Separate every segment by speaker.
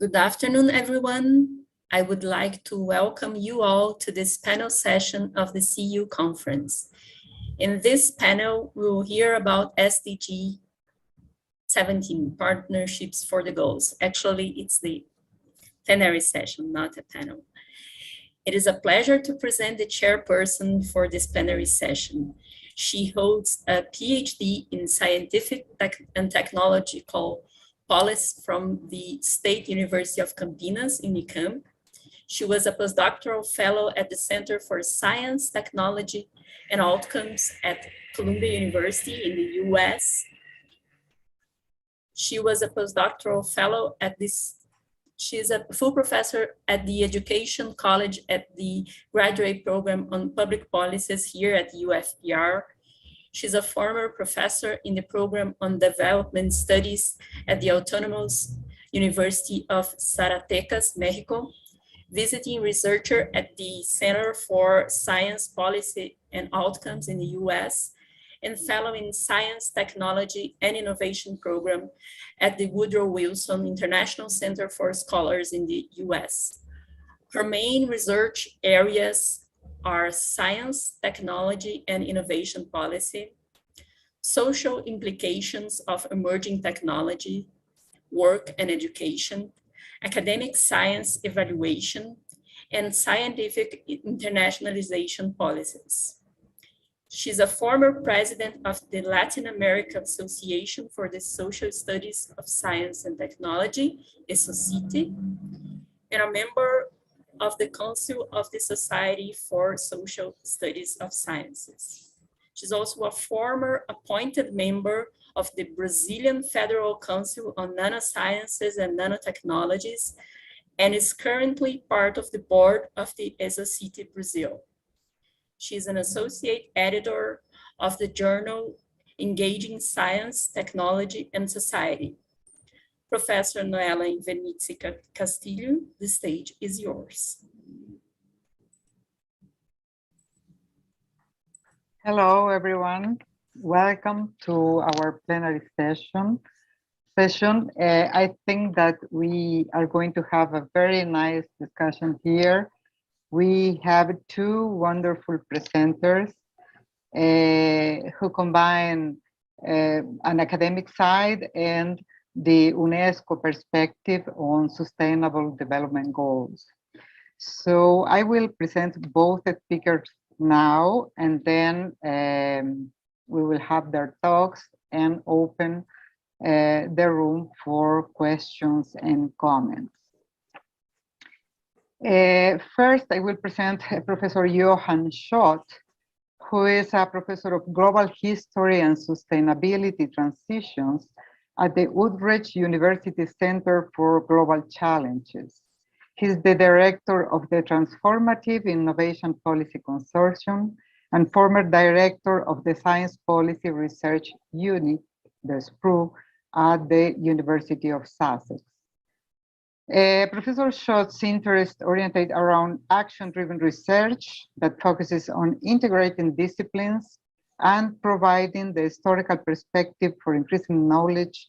Speaker 1: Good afternoon, everyone. I would like to welcome you all to this panel session of the CU conference. In this panel, we will hear about SDG 17, Partnerships for the Goals. Actually, it's the plenary session, not a panel. It is a pleasure to present the chairperson for this plenary session. She holds a PhD in Scientific and Technological Policy from the State University of Campinas in Unicamp. She was a postdoctoral fellow at the Center for Science, Technology, and Outcomes at Columbia University in the US. She was a postdoctoral fellow at this. She's a full professor at the Education College at the graduate program on public policies here at UFPR. She's a former professor in the program on development studies at the Autonomous University of Zacatecas, Mexico, visiting researcher at the Center for Science Policy and Outcomes in the US, and fellow in Science, Technology, and Innovation program at the Woodrow Wilson International Center for Scholars in the US. Her main research areas are science, technology, and innovation policy, social implications of emerging technology, work and education, academic science evaluation, and scientific internationalization policies. She's a former president of the Latin America Association for the Social Studies of Science and Technology, ESOCITE, and a member of the Council of the Society for Social Studies of Sciences. She's also a former appointed member of the Brazilian Federal Council on Nanosciences and Nanotechnologies, and is currently part of the board of the ESOCITE Brazil. She's an associate editor of the journal Engaging Science, Technology, and Society. Professor Noela Invernizzi Castilho, the stage is yours.
Speaker 2: Hello, everyone. Welcome to our plenary session. I think that we are going to have a very nice discussion here. We have two wonderful presenters who combine an academic side and the UNESCO perspective on sustainable development goals. So I will present both the speakers now, and then we will have their talks and open the room for questions and comments. First, I will present Professor Johan Schott, who is a professor of global history and sustainability transitions at the Utrecht University Center for Global Challenges. He's the director of the Transformative Innovation Policy Consortium and former director of the Science Policy Research Unit, the SPRU, at the University of Sussex. Professor Schott's interest oriented around action-driven research that focuses on integrating disciplines and providing the historical perspective for increasing knowledge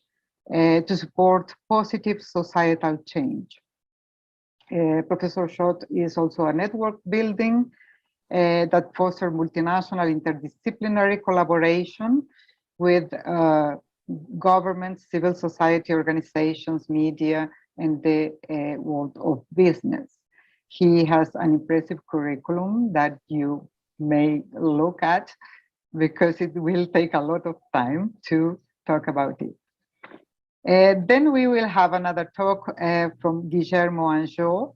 Speaker 2: to support positive societal change. Professor Schott is also a network building that fosters multinational interdisciplinary collaboration with governments, civil society organizations, media, and the world of business. He has an impressive curriculum that you may look at because it will take a lot of time to talk about it. Then we will have another talk from Guillermo Anlló,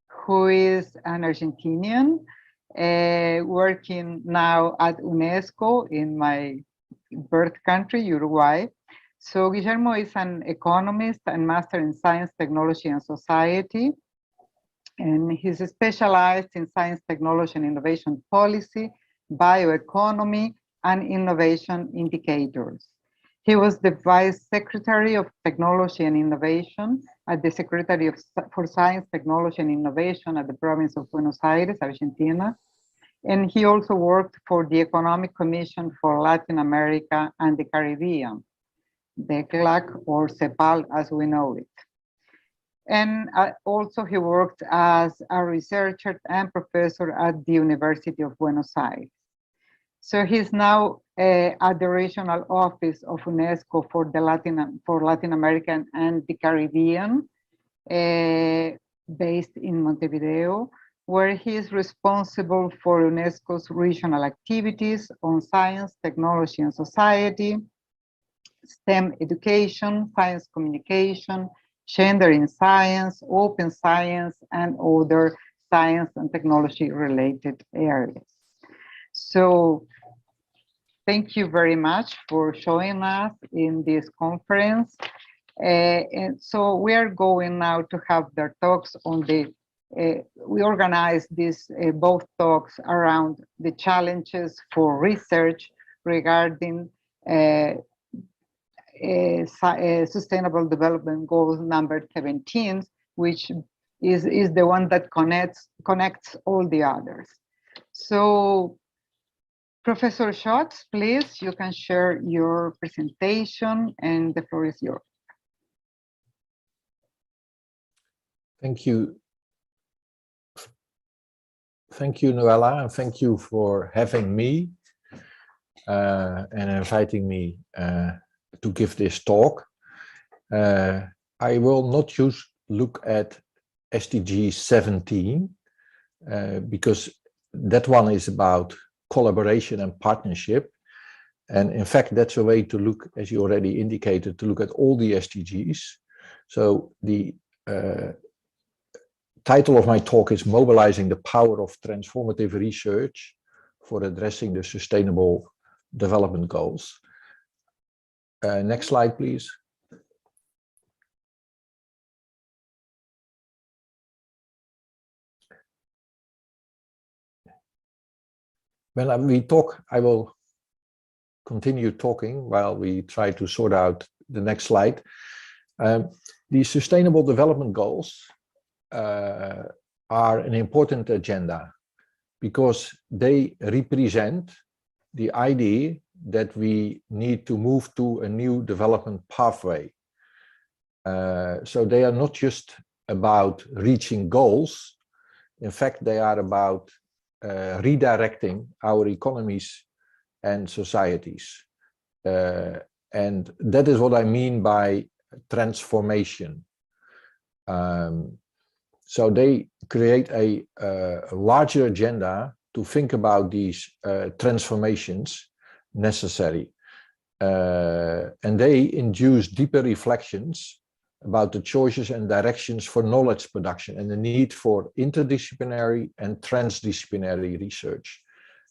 Speaker 2: who is an Argentinian working now at UNESCO in my birth country, Uruguay. So Guillermo is an economist and master in science, technology, and society. And he's specialized in science, technology, and innovation policy, bioeconomy, and innovation indicators. He was the Vice Secretary of Technology and Innovation at the Secretary for Science, Technology, and Innovation at the province of Buenos Aires, Argentina. And he also worked for the Economic Commission for Latin America and the Caribbean, the ECLAC, or CEPAL as we know it. And also he worked as a researcher and professor at the University of Buenos Aires. So he's now at the regional office of UNESCO for Latin America and the Caribbean, based in Montevideo, where he is responsible for UNESCO's regional activities on science, technology, and society, STEM education, science communication, gender in science, open science, and other science and technology related areas. So thank you very much for joining us in this conference. And so we are going now to have their talks on the, we organized these both talks around the challenges for research regarding Sustainable Development Goal number 17, which is the one that connects all the others. So Professor Schatz, please, you can share your presentation and the floor is yours.
Speaker 3: Thank you. Thank you, Noella, and thank you for having me and inviting me to give this talk. I will not look at SDG 17 because that one is about collaboration and partnership. And in fact, that's a way to look, as you already indicated, to look at all the SDGs. So the title of my talk is Mobilizing the Power of Transformative Research for Addressing the Sustainable Development Goals. Next slide, please. When we talk, I will continue talking while we try to sort out the next slide. The Sustainable Development Goals are an important agenda because they represent the idea that we need to move to a new development pathway. So they are not just about reaching goals. In fact, they are about redirecting our economies and societies. And that is what I mean by transformation. So they create a larger agenda to think about these transformations necessary. And they induce deeper reflections about the choices and directions for knowledge production and the need for interdisciplinary and transdisciplinary research.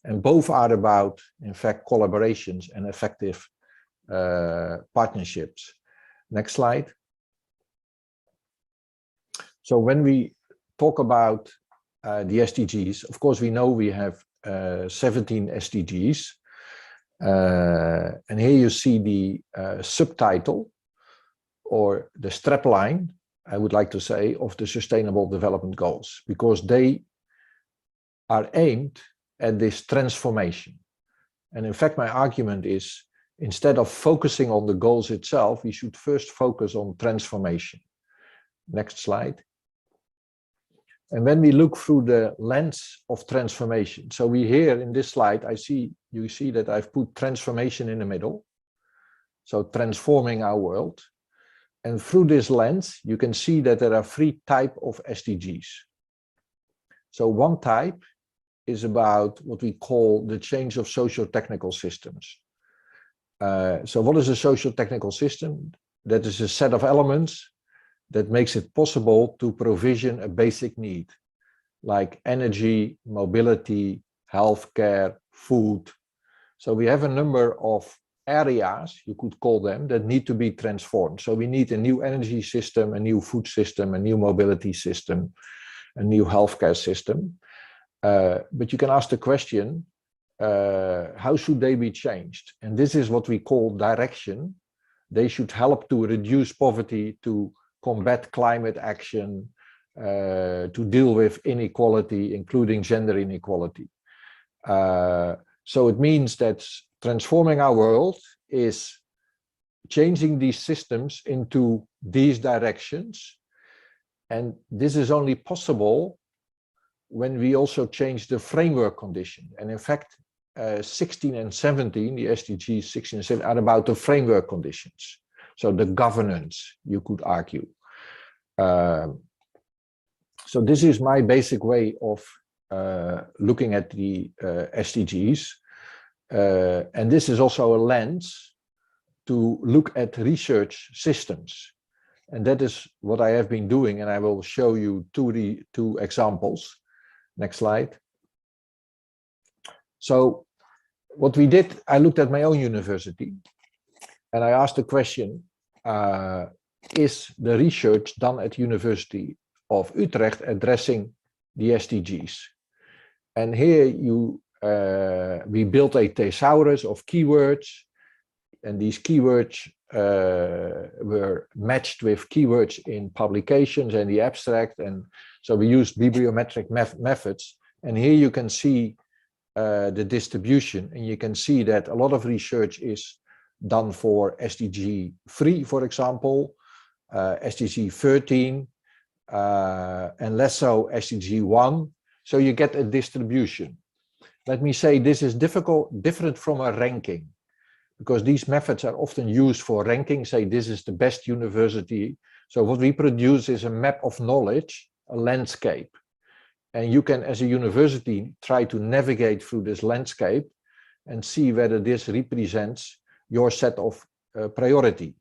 Speaker 3: And both are about, in fact, collaborations and effective partnerships. Next slide. So when we talk about the SDGs, of course, we know we have 17 SDGs. And here you see the subtitle or the strapline, I would like to say, of the Sustainable Development Goals, because they are aimed at this transformation. And in fact, my argument is, instead of focusing on the goals itself, we should first focus on transformation. Next slide. And when we look through the lens of transformation, so we here in this slide, you see that I've put transformation in the middle. So transforming our world. And through this lens, you can see that there are 3 types of SDGs. So one type is about what we call the change of socio-technical systems. So what is a socio-technical system? That is a set of elements that makes it possible to provision a basic need, like energy, mobility, healthcare, food. So we have a number of areas, you could call them, that need to be transformed. So we need a new energy system, a new food system, a new mobility system, a new healthcare system. But you can ask the question, how should they be changed? And this is what we call direction. They should help to reduce poverty, to combat climate action, to deal with inequality, including gender inequality. So it means that transforming our world is changing these systems into these directions And this is only possible when we also change the framework condition. And in fact, 16 and 17, the SDGs 16 and 17 are about the framework conditions. So the governance, you could argue. So this is my basic way of looking at the SDGs. And this is also a lens to look at research systems. And that is what I have been doing, and I will show you two examples. Next slide. So what we did, I looked at my own university, and I asked the question, is the research done at University of Utrecht addressing the SDGs? And here we built a thesaurus of keywords, and these keywords were matched with keywords in publications and the abstract, and so we used bibliometric methods. And here you can see the distribution, and you can see that a lot of research is done for SDG 3, for example, SDG 13, and less so SDG 1. So you get a distribution. Let me say this is different from a ranking, because these methods are often used for ranking, say this is the best university. So what we produce is a map of knowledge, a landscape. And you can, as a university, try to navigate through this landscape and see whether this represents your set of priority.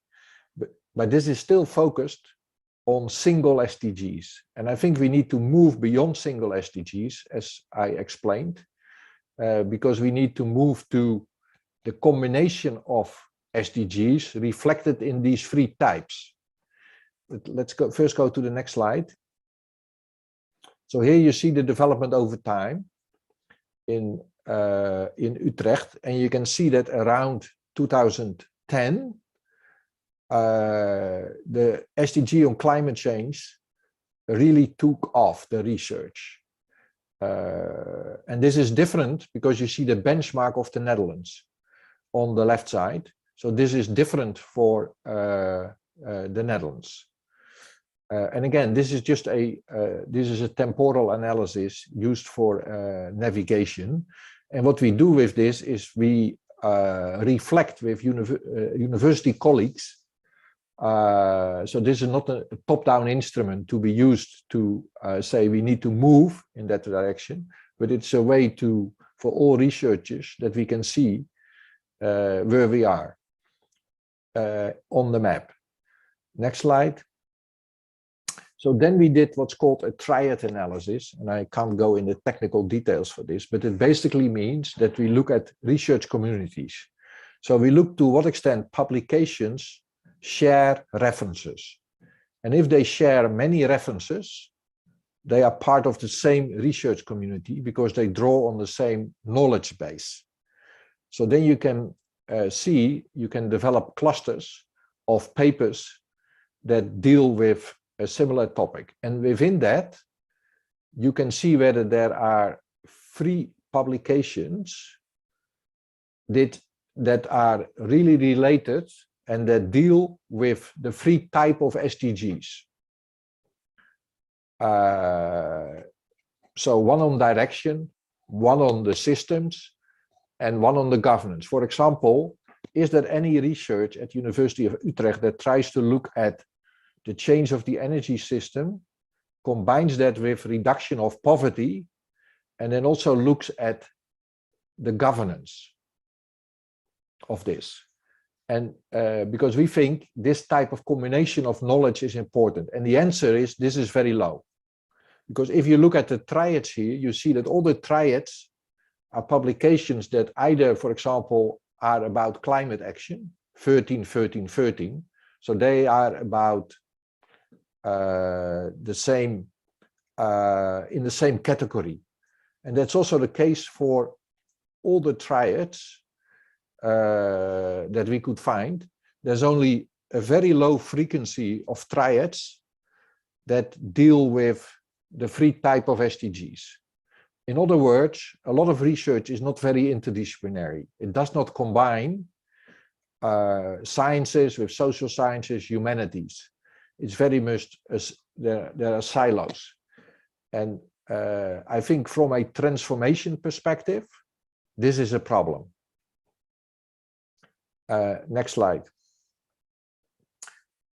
Speaker 3: But this is still focused on single SDGs. And I think we need to move beyond single SDGs, as I explained, because we need to move to the combination of SDGs reflected in these three types. Let's first go to the next slide. So here you see the development over time in Utrecht, and you can see that around 2010, the SDG on climate change really took off the research. And this is different because you see the benchmark of the Netherlands on the left side. So this is different for the Netherlands. And again, this is just a temporal analysis used for navigation. And what we do with this is we reflect with university colleagues. So this is not a top-down instrument to be used to say we need to move in that direction, but it's a way for all researchers that we can see where we are on the map. Next slide. So then we did what's called a triad analysis, and I can't go into technical details for this, but it basically means that we look at research communities. So we look to what extent publications share references. And if they share many references, they are part of the same research community because they draw on the same knowledge base. So then you can you can develop clusters of papers that deal with a similar topic. And within that, you can see whether there are 3 publications that are really related and that deal with the 3 types of SDGs. So one on direction, one on the systems, and one on the governance. For example, is there any research at University of Utrecht that tries to look at the change of the energy system, combines that with reduction of poverty, and then also looks at the governance of this? And because we think this type of combination of knowledge is important. And the answer is this is very low. Because if you look at the triads here, you see that all the triads are publications that either, for example, are about climate action, 13, 13, 13. So they are about the same, in the same category. And that's also the case for all the triads that we could find. There's only a very low frequency of triads that deal with the 3 types of SDGs. In other words, a lot of research is not very interdisciplinary. It does not combine sciences with social sciences, humanities. it's very much as there are silos. And I think from a transformation perspective, this is a problem. Next slide.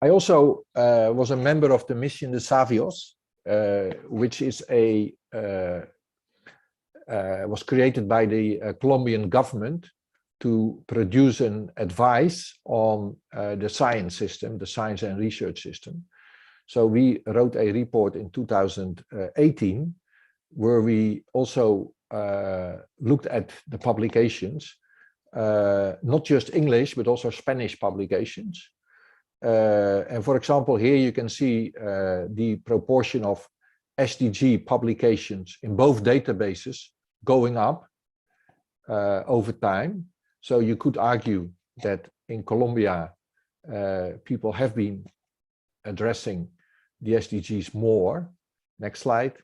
Speaker 3: I also was a member of the Mission de Savios, which is was created by the Colombian government to produce an advice on the science system, the science and research system. So we wrote a report in 2018 where we also looked at the publications, not just English, but also Spanish publications. And for example, here you can see the proportion of SDG publications in both databases going up over time. So you could argue that in Colombia, people have been addressing the SDGs more. Next slide.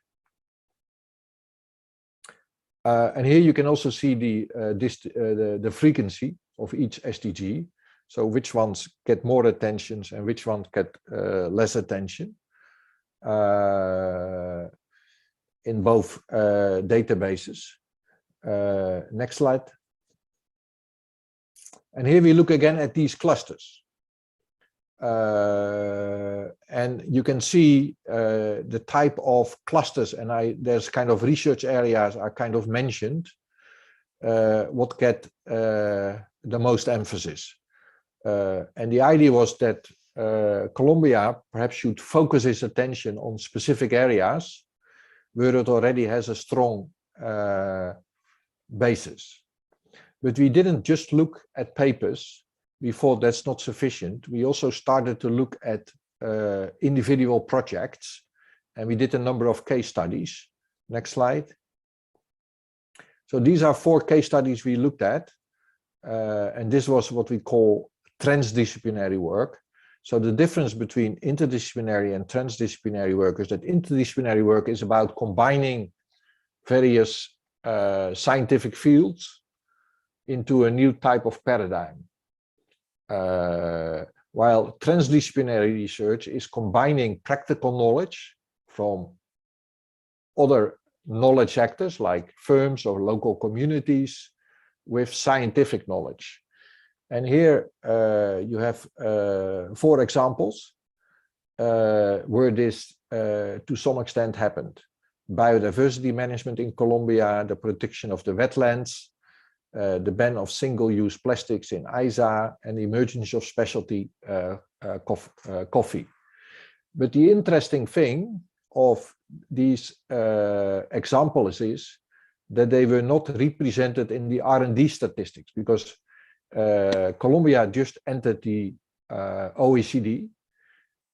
Speaker 3: And here you can also see the frequency of each SDG. So which ones get more attention and which ones get less attention in both databases. Next slide. And here we look again at these clusters. And you can see the type of clusters, and there's kind of research areas are kind of mentioned, what get the most emphasis. And the idea was that Colombia perhaps should focus its attention on specific areas where it already has a strong basis. But we didn't just look at papers. We thought that's not sufficient. We also started to look at individual projects, and we did a number of case studies. Next slide. So these are 4 case studies we looked at, and this was what we call transdisciplinary work. So the difference between interdisciplinary and transdisciplinary work is that interdisciplinary work is about combining various scientific fields into a new type of paradigm. While transdisciplinary research is combining practical knowledge from other knowledge actors like firms or local communities with scientific knowledge. And here you have 4 examples where this to some extent happened. Biodiversity management in Colombia, the protection of the wetlands, the ban of single-use plastics in ISA, and the emergence of specialty coffee. But the interesting thing of these examples is that they were not represented in the R&D statistics, because Colombia just entered the OECD,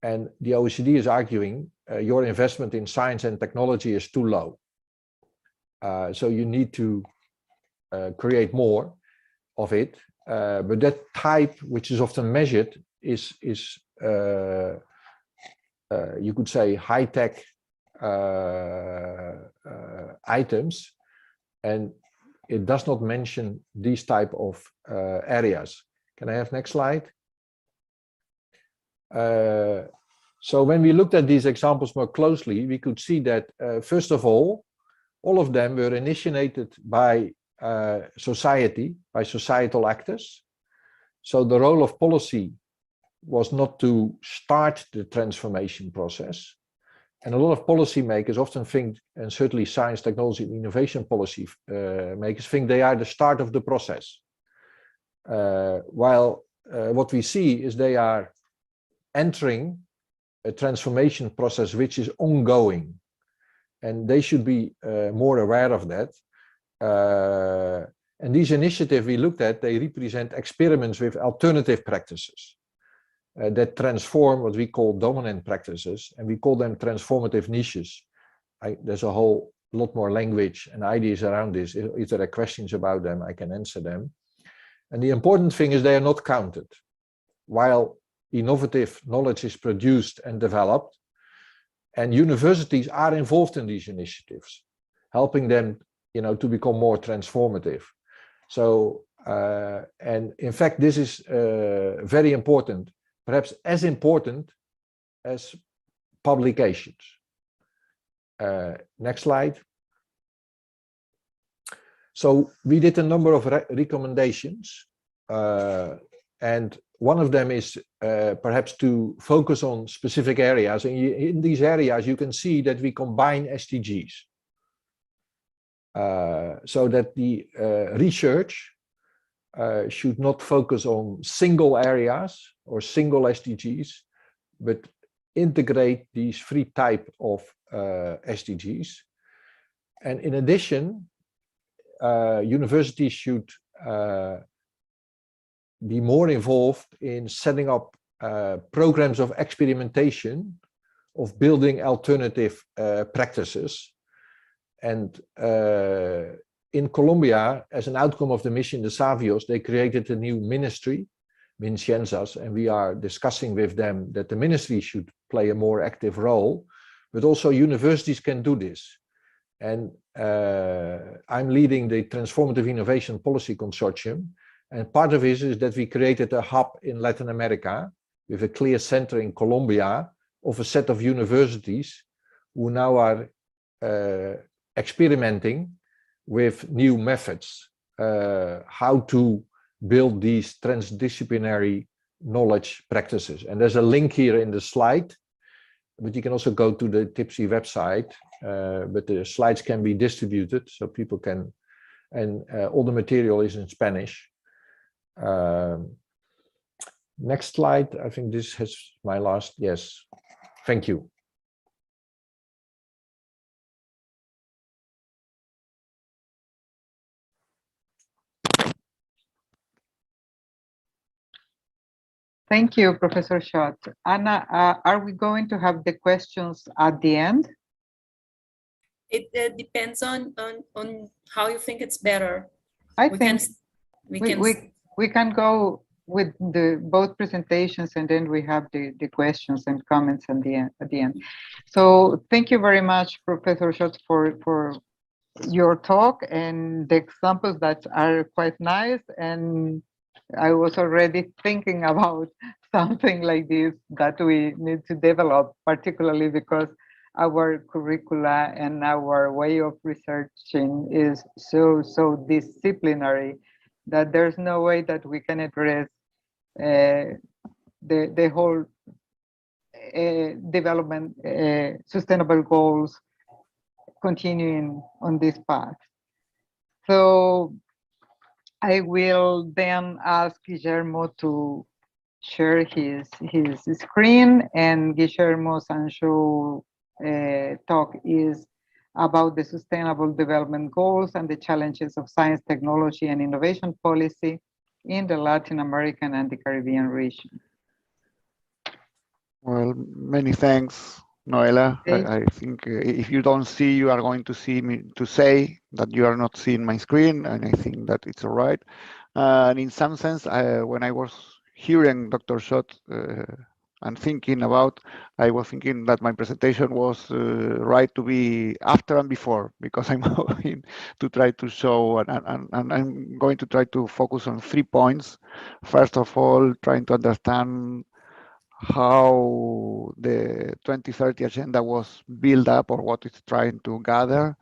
Speaker 3: and the OECD is arguing your investment in science and technology is too low. So you need to create more of it, but that type, which is often measured, is you could say high-tech items, and it does not mention these type of areas. Can I have next slide? So when we looked at these examples more closely, we could see that first of all of them were initiated by society, by societal actors. So the role of policy was not to start the transformation process. And a lot of policymakers often think, and certainly science, technology, and innovation policy makers think they are the start of the process. While what we see is they are entering a transformation process which is ongoing. And they should be more aware of that. And these initiatives we looked at, they represent experiments with alternative practices that transform what we call dominant practices, and we call them transformative niches. There's a whole lot more language and ideas around this. If there are questions about them, I can answer them. And the important thing is they are not counted. While innovative knowledge is produced and developed, and universities are involved in these initiatives, helping them, to become more transformative. So, and in fact, this is very important, perhaps as important as publications. Next slide. So we did a number of recommendations, and one of them is perhaps to focus on specific areas. And in these areas, you can see that we combine SDGs. So that the research should not focus on single areas or single SDGs, but integrate these 3 types of SDGs. And in addition, universities should be more involved in setting up programs of experimentation, of building alternative practices. And in Colombia, as an outcome of the mission, the Savios, they created a new ministry, Vincienzas, and we are discussing with them that the ministry should play a more active role, but also universities can do this. And I'm leading the Transformative Innovation Policy Consortium, and part of it is that we created a hub in Latin America with a clear center in Colombia of a set of universities who now are experimenting with new methods, how to build these transdisciplinary knowledge practices. And there's a link here in the slide, but you can also go to the TIPSI website, but the slides can be distributed so people can, and all the material is in Spanish. Next slide, I think this has my last, yes, thank you.
Speaker 2: Thank you, Professor Schott. Anna, are we going to have the questions at the end?
Speaker 1: It depends on how you think it's better.
Speaker 2: I think we can go with both presentations, and then we have the questions and comments at the end. So thank you very much, Professor Schott, for your talk and the examples that are quite nice. And I was already thinking about something like this that we need to develop, particularly because our curricula and our way of researching is so disciplinary that there's no way that we can address the whole development sustainable goals continuing on this path. So I will then ask Guillermo to share his screen, and Guillermo's Anlló talk is about the Sustainable Development Goals and the challenges of science, technology, and innovation policy in the Latin American and the Caribbean region.
Speaker 4: Well, many thanks, Noela. I think if you don't see, you are going to see me to say that you are not seeing my screen, and I think that it's all right. And in some sense, when I was hearing Dr. Schott and thinking about, I was thinking that my presentation was right to be after and before, because I'm going to try to show, and I'm going to try to focus on 3 points. First of all, trying to understand how the 2030 agenda was built up, or what it's trying to gather.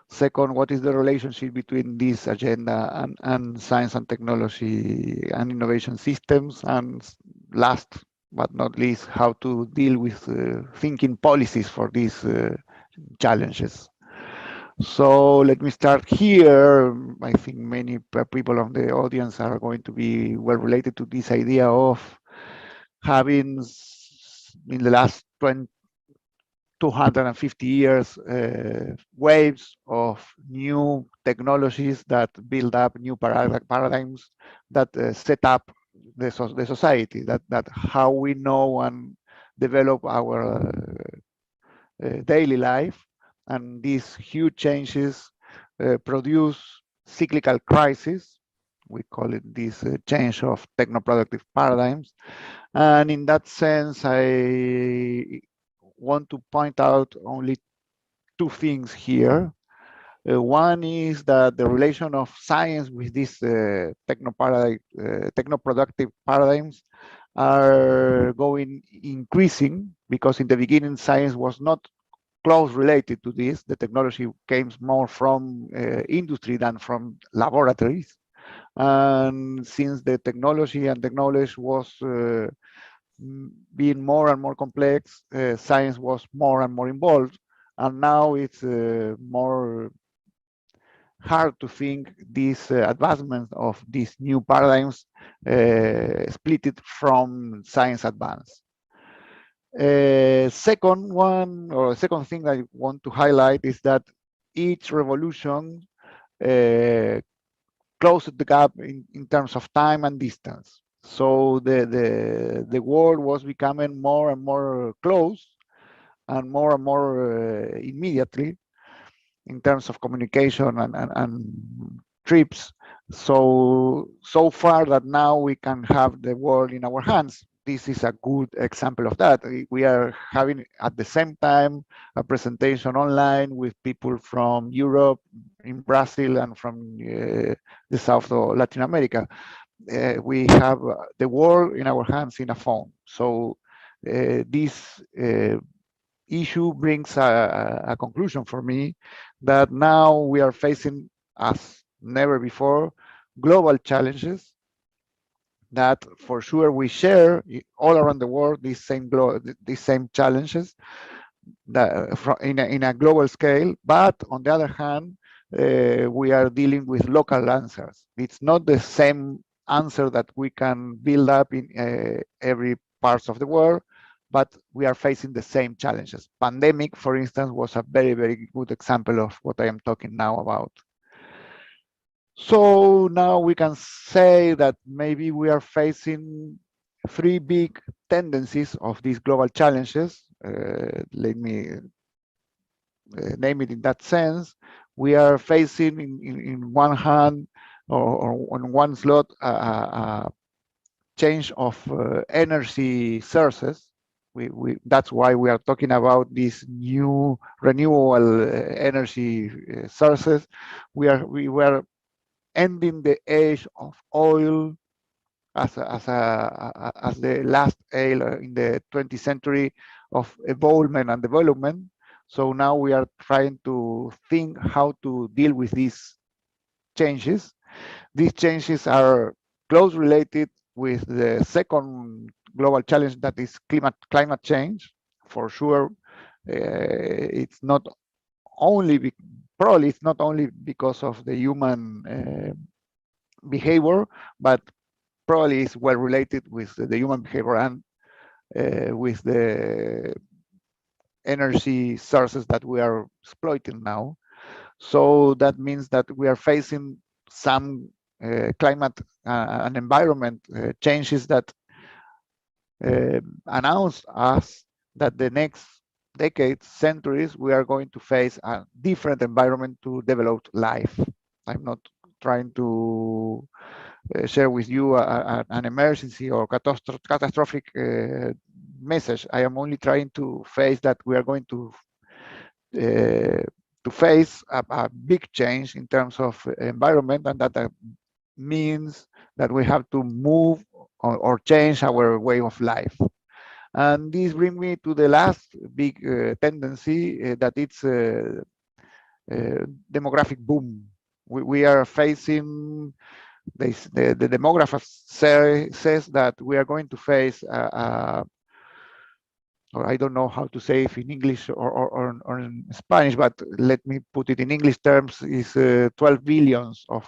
Speaker 4: Second, what is the relationship between this agenda and science and technology and innovation systems? And last but not least, how to deal with thinking policies for these challenges. So let me start here. I think many people of the audience are going to be well related to this idea of having, in the last 250 years, waves of new technologies that build up new paradigms that set up the society, that how we know and develop our daily life. And these huge changes produce cyclical crises. We call it this change of technoproductive paradigms. And in that sense, I want to point out only 2 things here. One is that the relation of science with these technoproductive paradigms are increasing, because in the beginning science was not close related to this. The technology came more from industry than from laboratories. And since the technology and the knowledge was being more and more complex, science was more and more involved. And now it's more hard to think these advancements of these new paradigms split it from science advance. Second one, or second thing I want to highlight is that each revolution closed the gap in terms of time and distance. So the world was becoming more and more close and more immediately in terms of communication and trips. So far that now we can have the world in our hands. This is a good example of that. We are having at the same time a presentation online with people from Europe, in Brazil, and from the south of Latin America. We have the world in our hands in a phone. So this issue brings a conclusion for me that now we are facing, as never before, global challenges that for sure we share all around the world, these same challenges that in a global scale. But on the other hand, we are dealing with local answers. It's not the same answer that we can build up in every parts of the world, but we are facing the same challenges. Pandemic, for instance, was a very, very good example of what I am talking now about. So now we can say that maybe we are facing three big tendencies of these global challenges. Let me name it in that sense. We are facing in one hand, or on one slot, a change of energy sources. That's why we are talking about these new renewable energy sources. We were ending the age of oil as the last age in the 20th century of evolvement and development. So now we are trying to think how to deal with these changes. These changes are closely related with the second global challenge, that is climate change. For sure, it's not only probably it's not only because of the human behavior, but probably is well related with the human behavior and with the energy sources that we are exploiting now. So that means that we are facing some climate and environment changes that announce us that the next decades, centuries, we are going to face a different environment to develop life. I'm not trying to share with you an emergency or catastrophic message. I am only trying to face that we are going to face a big change in terms of environment, and that means that we have to move or change our way of life. And this brings me to the last big tendency, that it's demographic boom. We are facing this, the demographer says that we are going to face or I don't know how to say it in English or in Spanish, but let me put it in English terms, is 12 billions of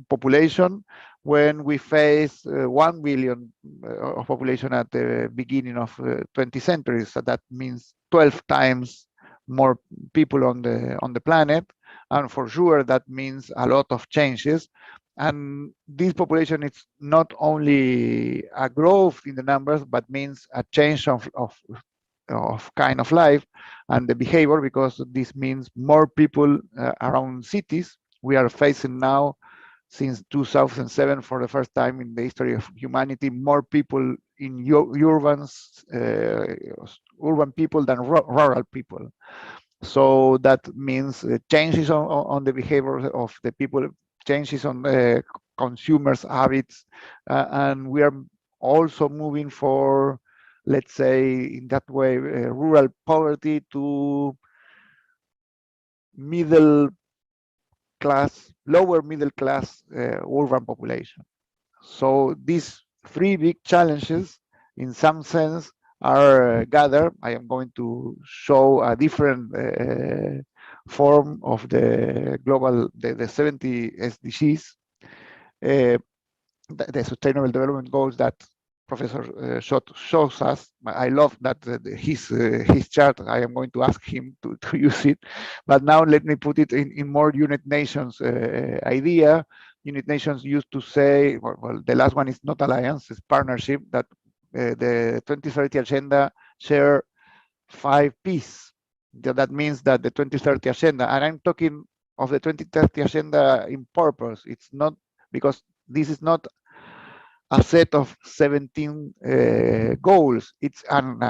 Speaker 4: population, when we face 1 billion of population at the beginning of 20th century. So that means 12 times more people on the planet, and for sure that means a lot of changes. And this population is not only a growth in the numbers, but means a change of kind of life and the behavior, because this means more people around cities. We are facing now, since 2007, for the first time in the history of humanity, more people in urban people than rural people. So that means changes on the behavior of the people, changes on the consumers' habits, and we are also moving for, let's say, in that way, rural poverty to middle class, lower middle class urban population. So these three big challenges, in some sense, are gathered. I am going to show a different form of the global, the 70 SDGs, the Sustainable Development Goals that Professor Schott shows us. I love that his chart. I am going to ask him to use it, but now let me put it in more United Nations idea. United Nations used to say, well, the last one is not alliance, it's partnership, that the 2030 agenda share 5 Ps. That means that the 2030 agenda, and I'm talking of the 2030 agenda in purpose. It's not because this is not a set of 17 goals. It's an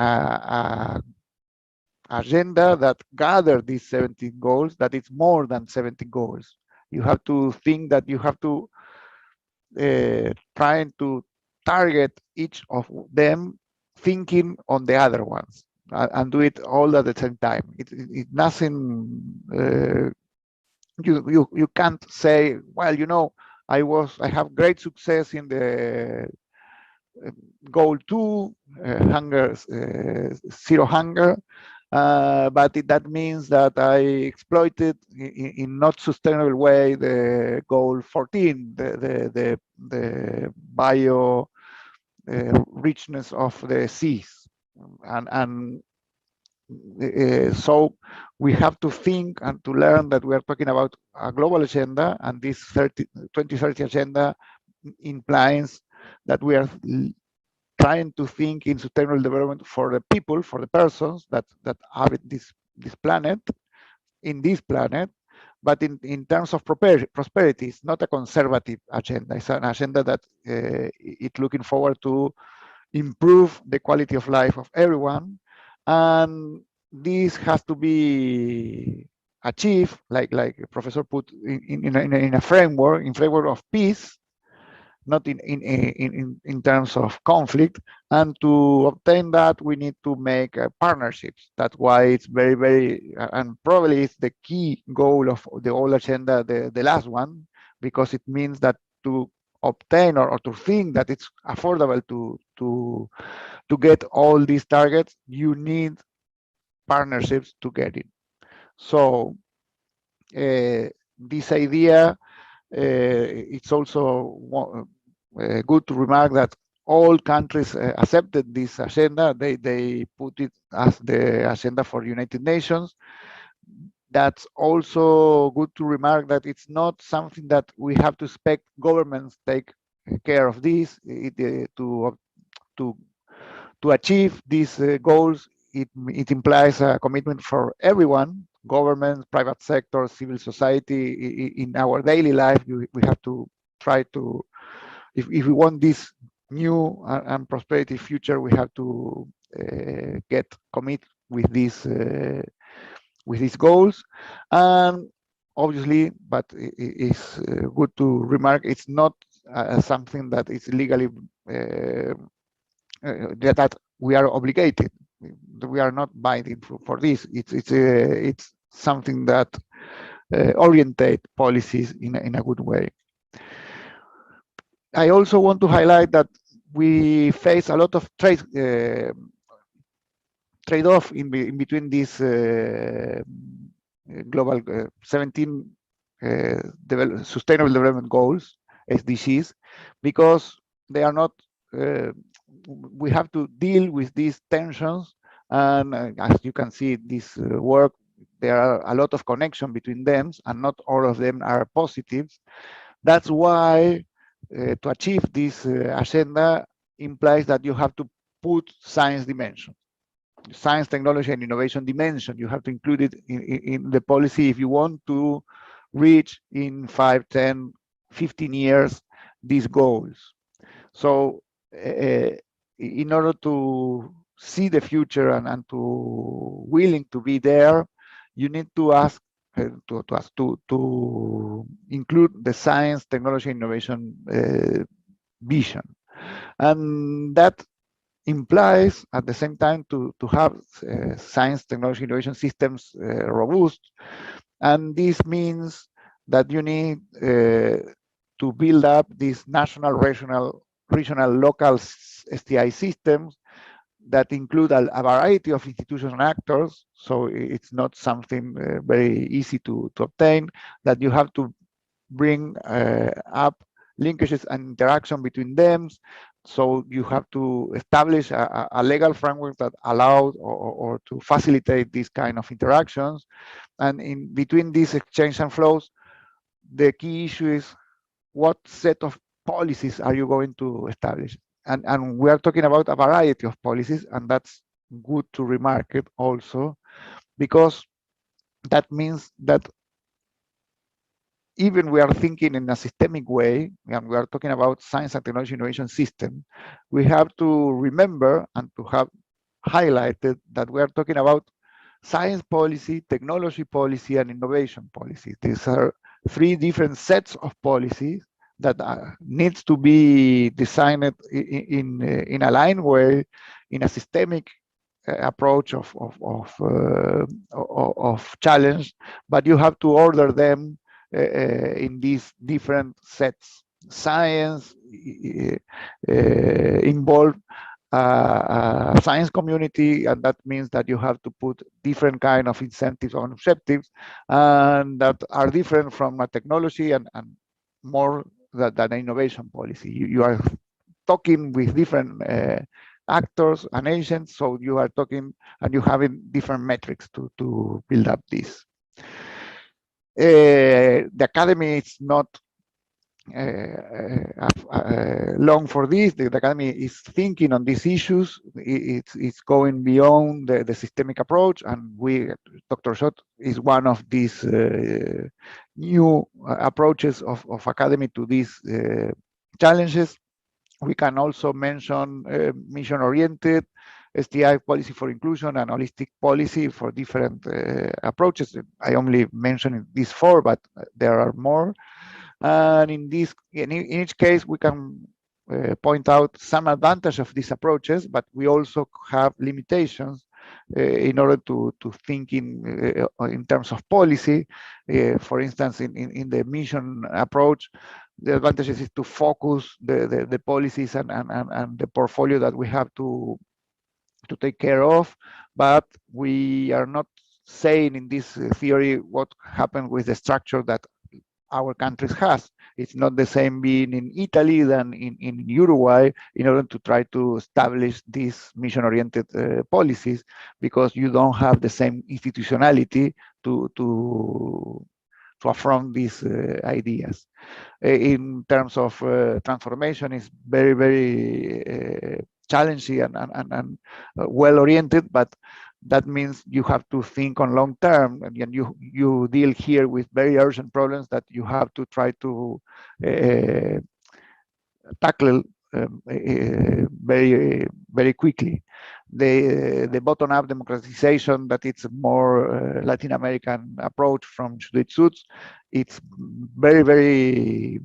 Speaker 4: agenda that gather these 17 goals, that it's more than 17 goals. You have to think that you have to trying to target each of them, thinking on the other ones, and do it all at the same time. It nothing. You can't say, well, you know, I have great success in the goal 2, hunger, zero hunger, but that means that I exploited in not sustainable way the goal 14, the bio richness of the seas, and so we have to think and to learn that we are talking about a global agenda, and this 2030 agenda implies that we are trying to think in sustainable development for the people, for the persons that have this planet, in this planet, but in terms of prosperity. It's not a conservative agenda. It's an agenda that it's looking forward to improve the quality of life of everyone, and this has to be achieved, like Professor put in a framework, of peace, not in terms of conflict. And to obtain that, we need to make partnerships. That's why it's very, and probably it's the key goal of the whole agenda, the last one, because it means that to obtain or to think that it's affordable to get all these targets, you need partnerships to get it. So this idea, it's also good to remark that all countries accepted this agenda. They put it as the agenda for United Nations. That's also good to remark that it's not something that we have to expect governments take care of this. To achieve these goals, it implies a commitment for everyone, government, private sector, civil society. In our daily life, we have to try to, if we want this new and prosperity future, we have to commit with these goals. And obviously, but it's good to remark, it's not something that is legally that we are obligated. We are not binding for this. It's something that orientate policies in a good way. I also want to highlight that we face a lot of trade-off in between these global 17 sustainable development goals, SDGs, because they are not. We have to deal with these tensions, and as you can see, this work, there are a lot of connection between them, and not all of them are positives. That's why to achieve this agenda implies that you have to put science dimension, science, technology, and innovation dimension. You have to include it in the policy if you want to reach in 5, 10, 15 years these goals. So in order to see the future and to willing to be there, you need to ask to include the science, technology, innovation vision. And that implies at the same time to have science, technology, innovation systems robust. And this means that you need to build up these national, regional, local STI systems that include a variety of institutions and actors. So it's not something very easy to obtain, that you have to bring up linkages and interaction between them. So you have to establish a legal framework that allows or to facilitate these kind of interactions. And in between these exchange and flows, the key issue is what set of policies are you going to establish? And we are talking about a variety of policies, and that's good to remark it also, because that means that even we are thinking in a systemic way, and we are talking about science and technology innovation system, we have to remember and to have highlighted that we are talking about science policy, technology policy, and innovation policy. These are three different sets of policies that needs to be designed in a line way, in a systemic approach of challenge, but you have to order them in these different sets. Science involved science community, and that means that you have to put different kind of incentives on objectives, and that are different from a technology and more than an innovation policy. You are talking with different actors and agents, so you are talking and you having different metrics to build up this. The academy is not long for this. The academy is thinking on these issues. It's going beyond the systemic approach, and Dr. Schott is one of these new approaches of academy to these challenges. We can also mention mission-oriented, STI policy for inclusion, and holistic policy for different approaches. I only mentioned these four, but there are more. And in each case, we can point out some advantage of these approaches, but we also have limitations in order to think in terms of policy. For instance, in the mission approach, the advantages is to focus the policies and the portfolio that we have to take care of, but we are not saying in this theory what happened with the structure that our countries has. It's not the same being in Italy than in Uruguay in order to try to establish these mission-oriented policies, because you don't have the same institutionality to affront these ideas. In terms of transformation, is very, very challenging and well-oriented, but that means you have to think on long term, and you deal here with very urgent problems that you have to try to tackle very, very quickly. The bottom-up democratization, that it's a more Latin American approach from Judith Sutz, it's very, very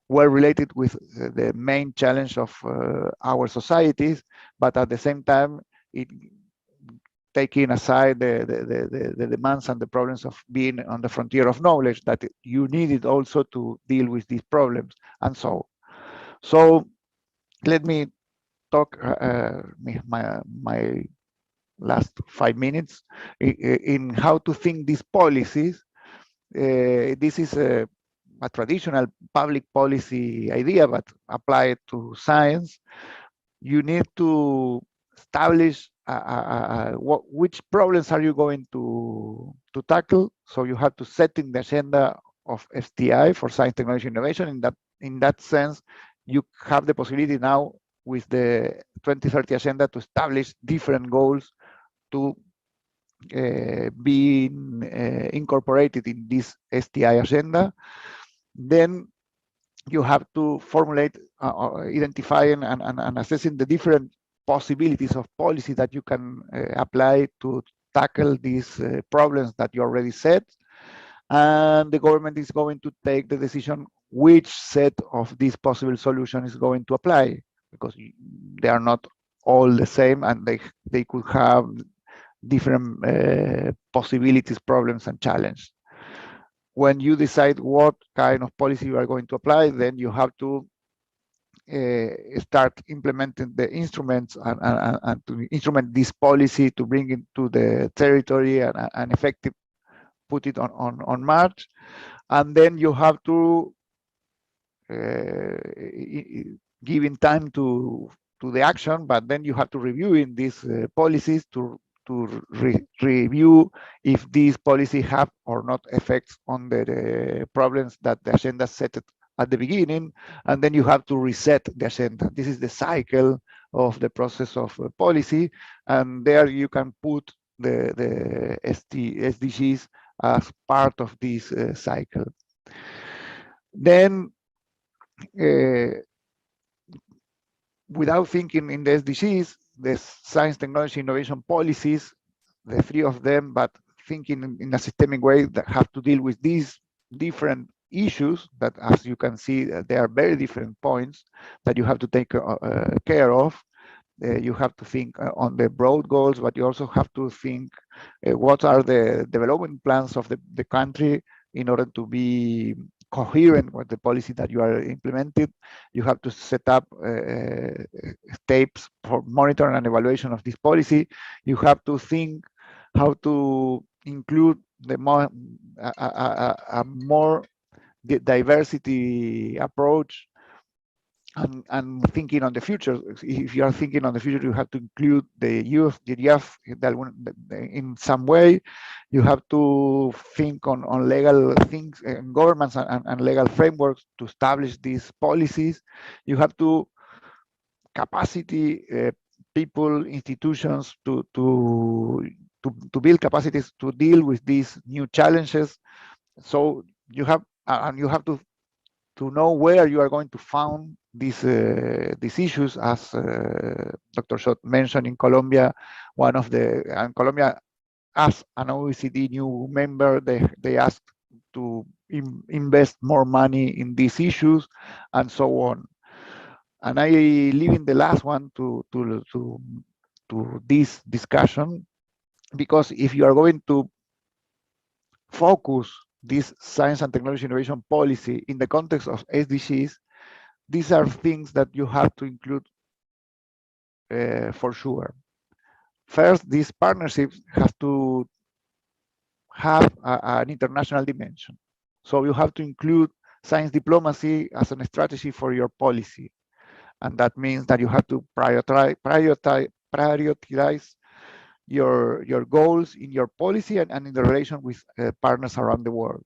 Speaker 4: well related with the main challenge of our societies, but at the same time, it taking aside the demands and the problems of being on the frontier of knowledge, that you needed also to deal with these problems. And so let me talk my last 5 minutes in how to think these policies. This is a traditional public policy idea, but applied to science. You need to establish which problems are you going to tackle. So you have to set in the agenda of STI for science, technology, innovation. In that sense, you have the possibility now with the 2030 agenda to establish different goals to be incorporated in this STI agenda. Then you have to formulate, identifying and assessing the different possibilities of policy that you can apply to tackle these problems that you already set. And the government is going to take the decision which set of these possible solutions is going to apply, because they are not all the same, and they could have different possibilities, problems, and challenges. When you decide what kind of policy you are going to apply, then you have to start implementing the instruments and to instrument this policy to bring it to the territory and effective, put it on march. And then you have to give in time to the action, but then you have to review in these policies to review if these policies have or not effects on the problems that the agenda set at the beginning, and then you have to reset the agenda. This is the cycle of the process of policy, and there you can put the SDGs as part of this cycle. Then, without thinking in the SDGs, the science, technology, innovation policies, the three of them, but thinking in a systemic way that have to deal with these different issues that, as you can see, there are very different points that you have to take care of. You have to think on the broad goals, but you also have to think what are the development plans of the country in order to be coherent with the policy that you are implementing. You have to set up steps for monitoring and evaluation of this policy. You have to think how to include the more diversity approach and thinking on the future. If you are thinking on the future, you have to include the youth in some way. You have to think on legal things, governments and legal frameworks to establish these policies. You have to capacity people, institutions to build capacities to deal with these new challenges. So you have to know where you are going to found these issues, as Dr. Schott mentioned. In Colombia, Colombia, as an OECD new member, they asked to invest more money in these issues, and so on. And I leave in the last one to this discussion, because if you are going to focus this science and technology innovation policy in the context of SDGs, these are things that you have to include for sure. First, these partnerships have to have an international dimension. So you have to include science diplomacy as a strategy for your policy. And that means that you have to prioritize your goals in your policy and in the relation with partners around the world.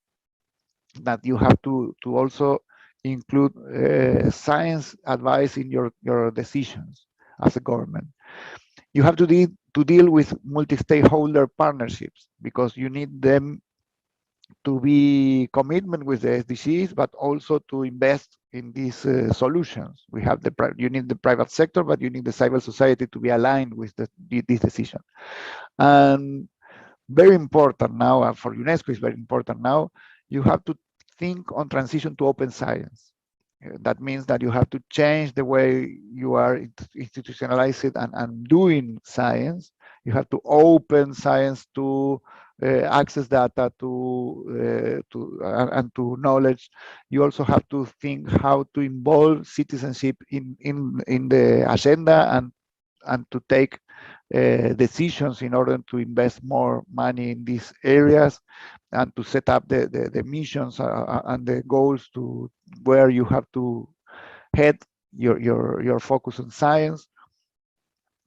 Speaker 4: That you have to also include science advice in your decisions as a government. You have to deal with multi-stakeholder partnerships, because you need them to be commitment with the SDGs, but also to invest in these solutions. You need the private sector, but you need the civil society to be aligned with this decision. And very important now, for UNESCO is very important now, you have to think on transition to open science. That means that you have to change the way you are institutionalized and doing science. You have to open science to access data and to knowledge. You also have to think how to involve citizenship in the agenda and to take decisions in order to invest more money in these areas, and to set up the missions and the goals to where you have to head your focus on science.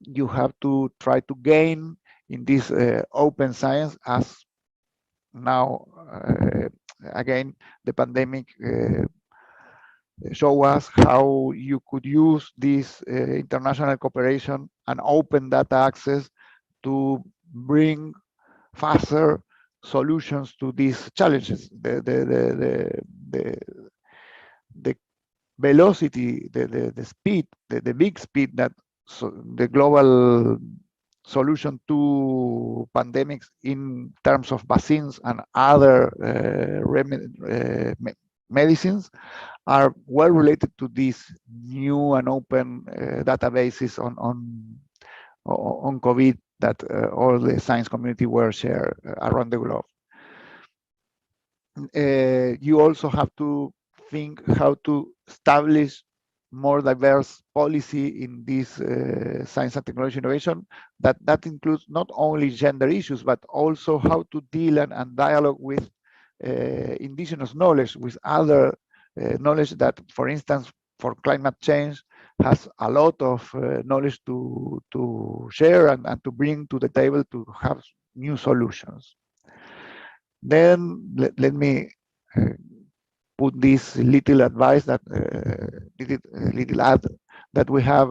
Speaker 4: You have to try to gain in this open science, as now again the pandemic show us how you could use this international cooperation and open data access to bring faster solutions to these challenges. The velocity, the speed, the big speed that the global solution to pandemics in terms of vaccines and other medicines are well related to these new and open databases on COVID that all the science community were shared around the globe. You also have to think how to establish more diverse policy in this science and technology innovation. That includes not only gender issues, but also how to deal and dialogue with indigenous knowledge, with other knowledge that, for instance, for climate change, has a lot of knowledge to share and to bring to the table to have new solutions. Then let me put this little advice that little ad that we have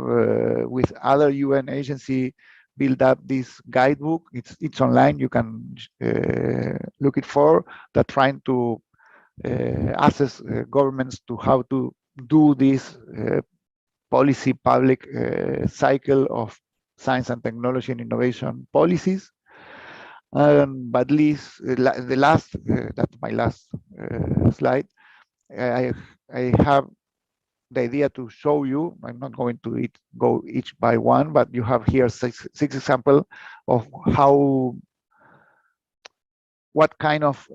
Speaker 4: with other UN agency build up this guidebook. It's online. You can look it for that, trying to assess governments to how to do this policy public cycle of science and technology and innovation policies. But least the last, that's my last slide. I have the idea to show you. I'm not going to go each by one, but you have here six examples of what kind of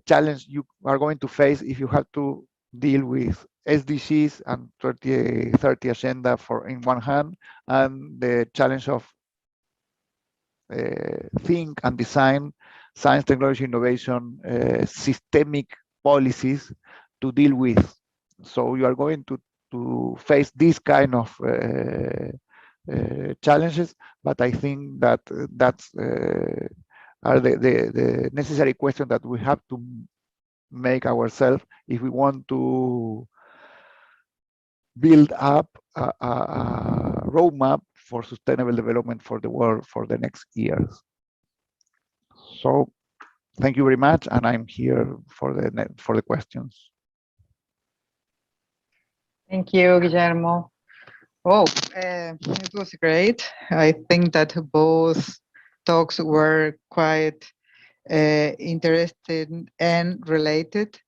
Speaker 4: challenge you are going to face if you have to deal with SDGs and 2030 agenda in one hand, and the challenge of think and design science, technology, innovation, systemic policies to deal with. So you are going to face this kind of challenges, but I think that that's are the necessary questions that we have to make ourselves if we want to build up a roadmap for sustainable development for the world for the next years. So thank you very much, and I'm here for the questions.
Speaker 2: Thank you, Guillermo. Oh, it was great. I think that both talks were quite interesting and related.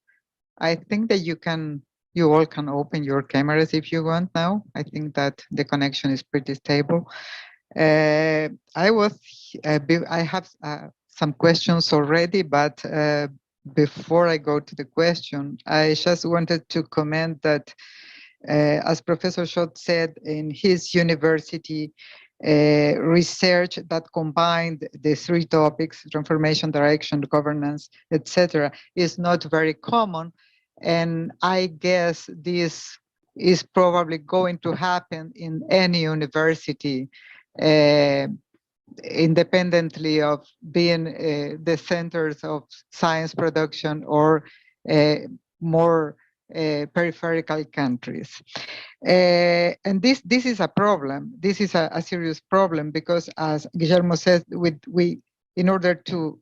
Speaker 2: I think that you all can open your cameras if you want now. I think that the connection is pretty stable. I have some questions already, but before I go to the question, I just wanted to comment that as Professor Schott said, in his university research that combined the three topics, transformation, direction, governance, etc., is not very common. And I guess this is probably going to happen in any university, independently of being the centers of science production or more peripheral countries. And this is a problem. This is a serious problem because, as Guillermo said, in order to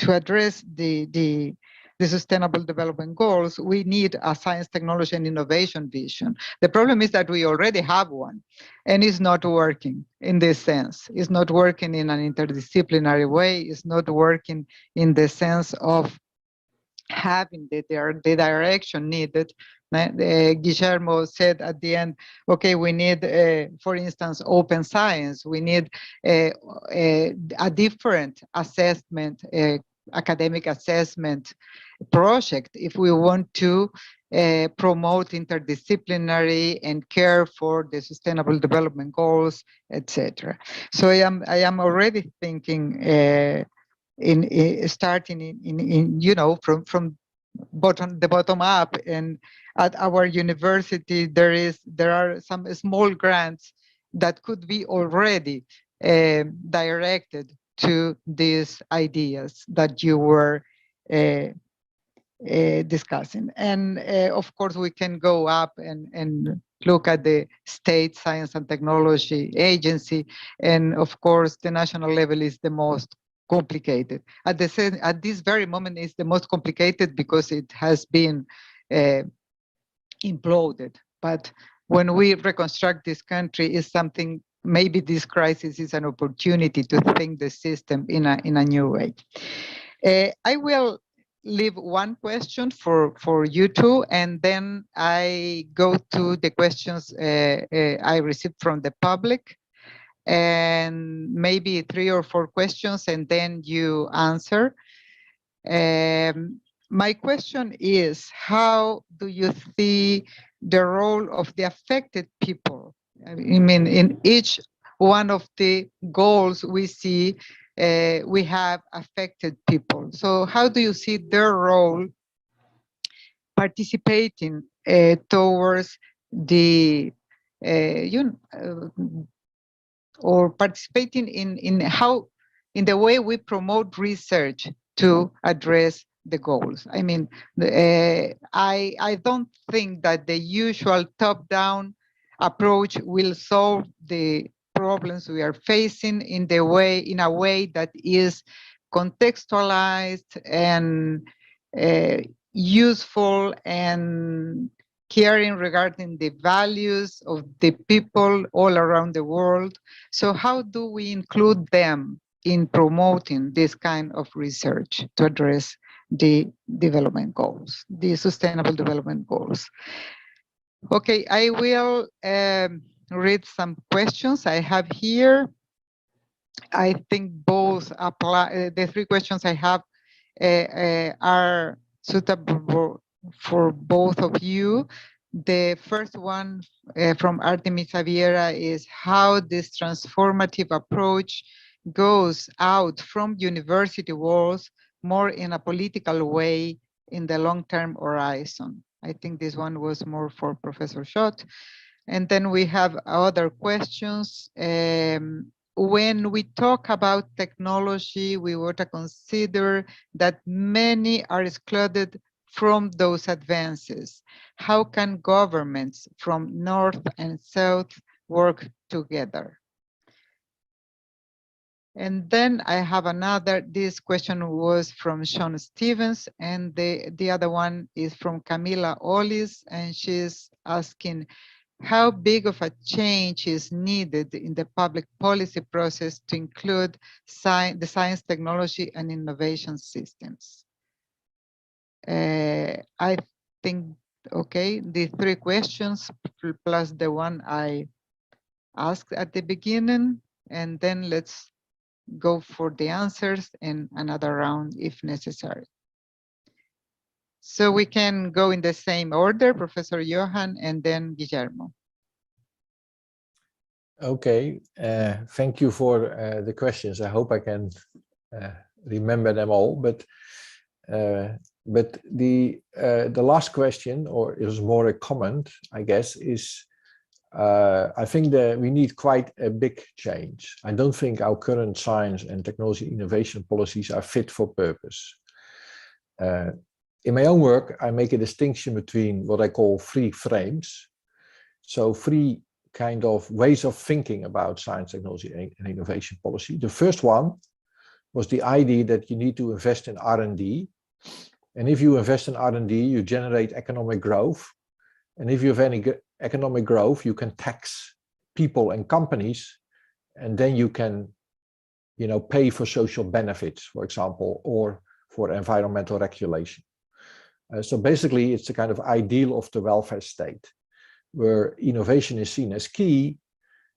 Speaker 2: address the Sustainable Development Goals, we need a science, technology, and innovation vision. The problem is that we already have one, and it's not working in this sense. It's not working in an interdisciplinary way. It's not working in the sense of having the direction needed. Guillermo said at the end, okay, we need, for instance, open science. We need a different assessment, academic assessment project if we want to promote interdisciplinary and care for the Sustainable Development Goals, etc. So I am already thinking starting in from the bottom up, and at our university there are some small grants that could be already directed to these ideas that you were discussing. And of course we can go up and look at the state science and technology agency, and of course the national level is the most complicated. At this very moment is the most complicated because it has been imploded. But when we reconstruct this country, is something, maybe this crisis is an opportunity to think the system in a new way. I will leave one question for you two, and then I go to the questions I received from the public, and maybe 3 or 4 questions, and then you answer. My question is, how do you see the role of the affected people? I mean, in each one of the goals we see, we have affected people. So how do you see their role participating towards the, or participating in how, in the way we promote research to address the goals? I mean, I don't think that the usual top-down approach will solve the problems we are facing in a way that is contextualized and useful and caring regarding the values of the people all around the world. So how do we include them in promoting this kind of research to address the development goals, the sustainable development goals? Okay, I will read some questions I have here. I think both apply, the 3 questions I have are suitable for both of you. The first one from Artemis Javiera is how this transformative approach goes out from university walls more in a political way in the long-term horizon. I think this one was more for Professor Schott. And then we have other questions. When we talk about technology, we want to consider that many are excluded from those advances. How can governments from North and South work together? And then I have another, this question was from Sean Stevens, and the other one is from Camila Ollis, and she's asking, how big of a change is needed in the public policy process to include the science, technology, and innovation systems? I think, okay, the 3 questions plus the one I asked at the beginning, and then let's go for the answers in another round if necessary. So we can go in the same order, Professor Johan and then Guillermo.
Speaker 3: Okay, thank you for the questions. I hope I can remember them all, but the last question, or it was more a comment, I guess, is I think that we need quite a big change. I don't think our current science and technology innovation policies are fit for purpose. In my own work, I make a distinction between what I call 3 frames. So 3 kind of ways of thinking about science, technology, and innovation policy. The first one was the idea that you need to invest in R&D. And if you invest in R&D, you generate economic growth. And if you have any economic growth, you can tax people and companies, and then you can, pay for social benefits, for example, or for environmental regulation. So basically, it's the kind of ideal of the welfare state, where innovation is seen as key.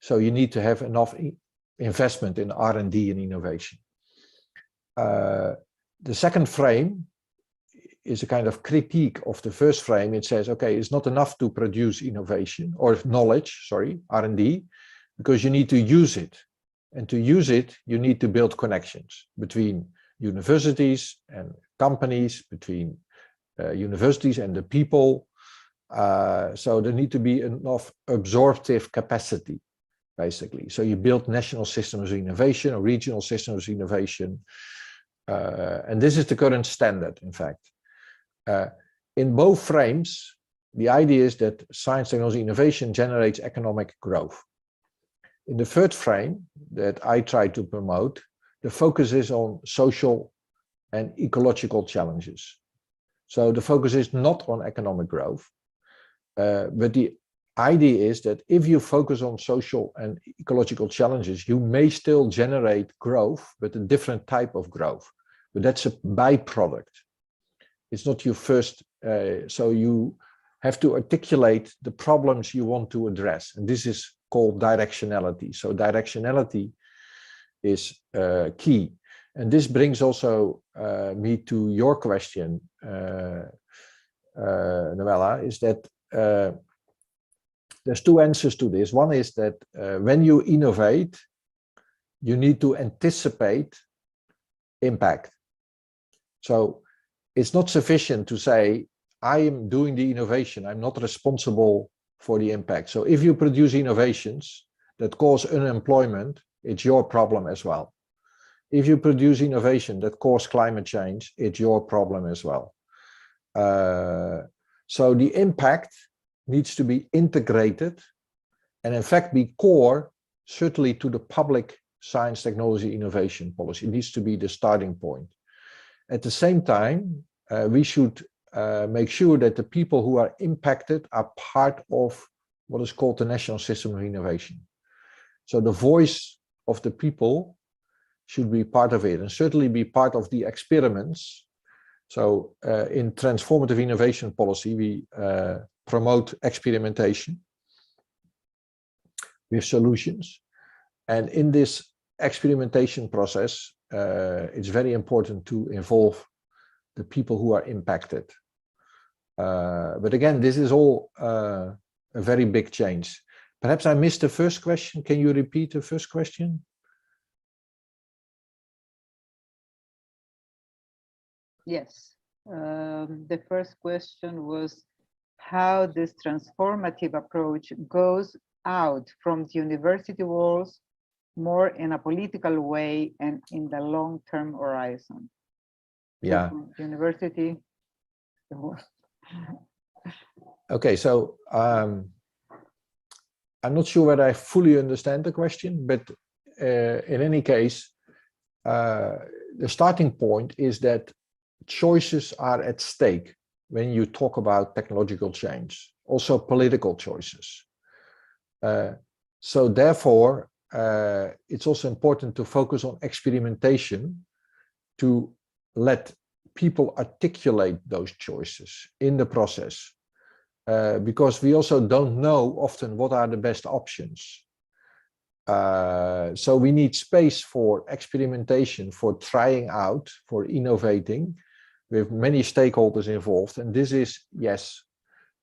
Speaker 3: So you need to have enough investment in R&D and innovation. The second frame is a kind of critique of the first frame. It says, okay, it's not enough to produce innovation or knowledge, sorry, R&D, because you need to use it. And to use it, you need to build connections between universities and companies, between universities and the people. So there need to be enough absorptive capacity, basically. So you build national systems of innovation or regional systems of innovation. And this is the current standard, in fact. In both frames, the idea is that science, technology, innovation generates economic growth. In the third frame that I try to promote, the focus is on social and ecological challenges. So the focus is not on economic growth, but the idea is that if you focus on social and ecological challenges, you may still generate growth, but a different type of growth. But that's a byproduct. It's not your first, so you have to articulate the problems you want to address. And this is called directionality. So directionality is key. And this brings also me to your question, Noella, is that there's two answers to this. One is that when you innovate, you need to anticipate impact. So it's not sufficient to say, I am doing the innovation, I'm not responsible for the impact. So if you produce innovations that cause unemployment, it's your problem as well. If you produce innovation that cause climate change, it's your problem as well. So the impact needs to be integrated and in fact be core, certainly to the public science, technology, innovation policy. It needs to be the starting point. At the same time, we should make sure that the people who are impacted are part of what is called the national system of innovation. So the voice of the people should be part of it and certainly be part of the experiments. So in transformative innovation policy, we promote experimentation with solutions. And in this experimentation process, it's very important to involve the people who are impacted. But again, this is all a very big change. Perhaps I missed the first question. Can you repeat the first question?
Speaker 2: Yes. The first question was how this transformative approach goes out from the university walls more in a political way and in the long-term horizon.
Speaker 3: Yeah.
Speaker 2: University.
Speaker 3: Okay, so I'm not sure whether I fully understand the question, but in any case, the starting point is that choices are at stake when you talk about technological change, also political choices. So therefore, it's also important to focus on experimentation to let people articulate those choices in the process. Because we also don't know often what are the best options. So we need space for experimentation, for trying out, for innovating with many stakeholders involved. And this is, yes,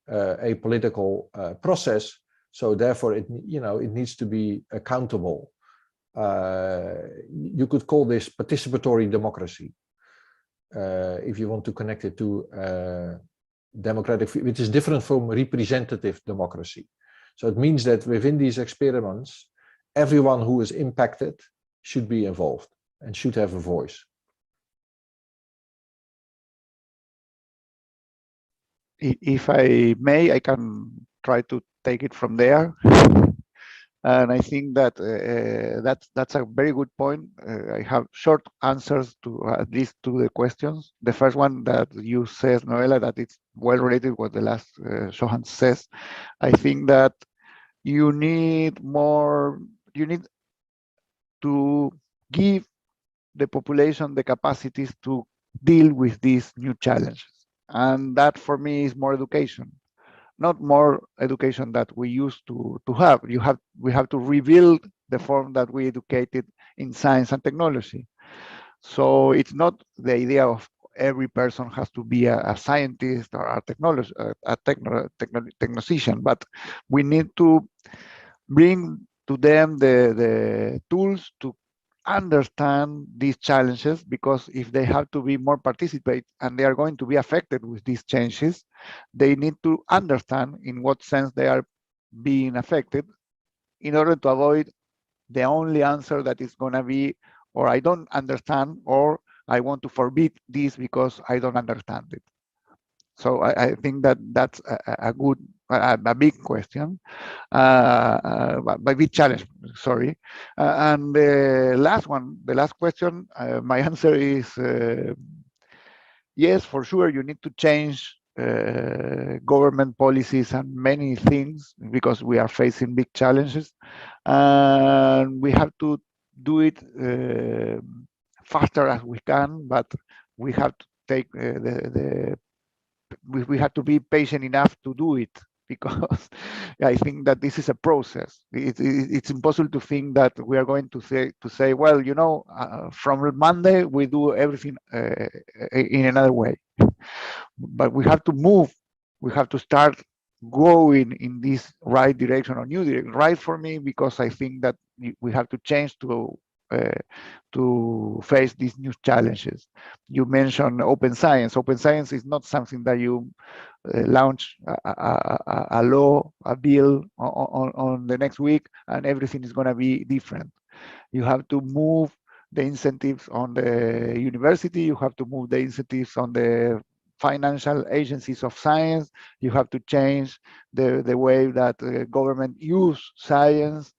Speaker 3: a political process. So therefore, it needs to be accountable. You could call this participatory democracy, if you want to connect it to democratic, which is different from representative democracy. So it means that within these experiments, everyone who is impacted should be involved and should have a voice.
Speaker 4: If I may, I can try to take it from there. And I think that that's a very good point. I have short answers to at least to the questions. The first one that you said, Noella, that it's well related with what the last Johan says. I think that you need to give the population the capacities to deal with these new challenges. And that for me is more education, not more education that we used to have. We have to rebuild the form that we educated in science and technology. So it's not the idea of every person has to be a scientist or a technician, but we need to bring to them the tools to understand these challenges, because if they have to be more participate and they are going to be affected with these changes, they need to understand in what sense they are being affected in order to avoid the only answer that is going to be, or I don't understand, or I want to forbid this because I don't understand it. So I think that that's a big question, a big challenge, sorry. And the last question, my answer is yes, for sure, you need to change government policies and many things because we are facing big challenges. And we have to do it faster as we can, but we have take we have to be patient enough to do it, because I think that this is a process. It's impossible to think that we are going to say, well, you know, from Monday we do everything in another way. But we have to move. We have to start going in this right direction or new direction. Right for me, because I think that we have to change to face these new challenges. You mentioned open science. Open science is not something that you launch a law, a bill on the next week, and everything is going to be different. You have to move the incentives on the university. You have to move the incentives on the financial agencies of science. You have to change the way that government use science.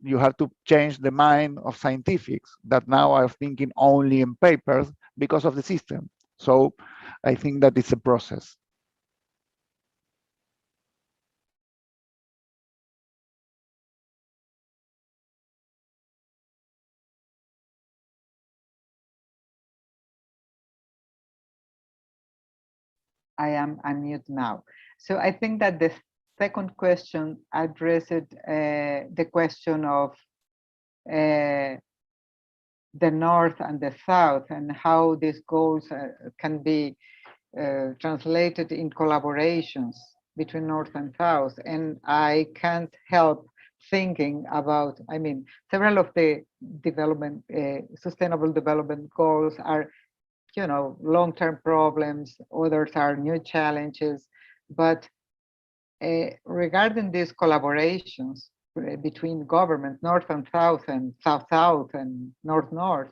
Speaker 4: You have to change the mind of scientifics that now are thinking only in papers because of the system. So I think that it's a process.
Speaker 2: I am unmute now. So I think that the second question addressed the question of the North and the South, and how these goals can be translated in collaborations between North and South. And I can't help thinking about, I mean, several of the development, sustainable development goals are, you know, long-term problems, others are new challenges. But regarding these collaborations between government, North and South, and South-South, and North-North,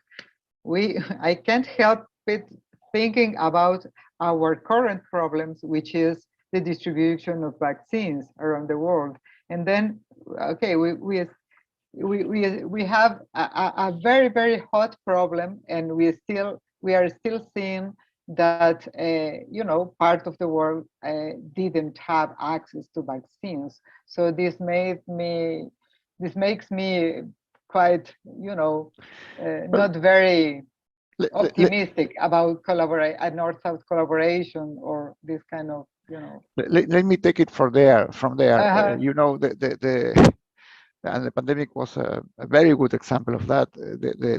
Speaker 2: I can't help it thinking about our current problems, which is the distribution of vaccines around the world. And then, okay, we have a very, very hot problem, and we are still seeing that you know, part of the world didn't have access to vaccines. So this makes me quite, you know, not very optimistic about a North-South collaboration, or this kind of, you know.
Speaker 4: Let me take it from there. You know, and the pandemic was a very good example of that.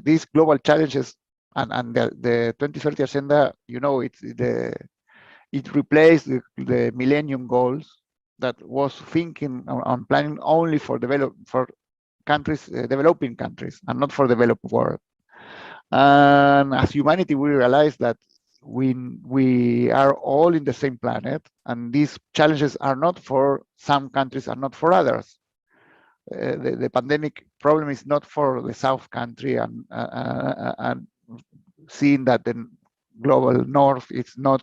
Speaker 4: These global challenges and the 2030 agenda, you know, it replaced the Millennium Goals that was thinking on planning only for countries, developing countries, and not for developed world. And as humanity, we realized that we are all in the same planet, and these challenges are not for some countries and not for others. The pandemic problem is not for the South country, and seeing that the global North is not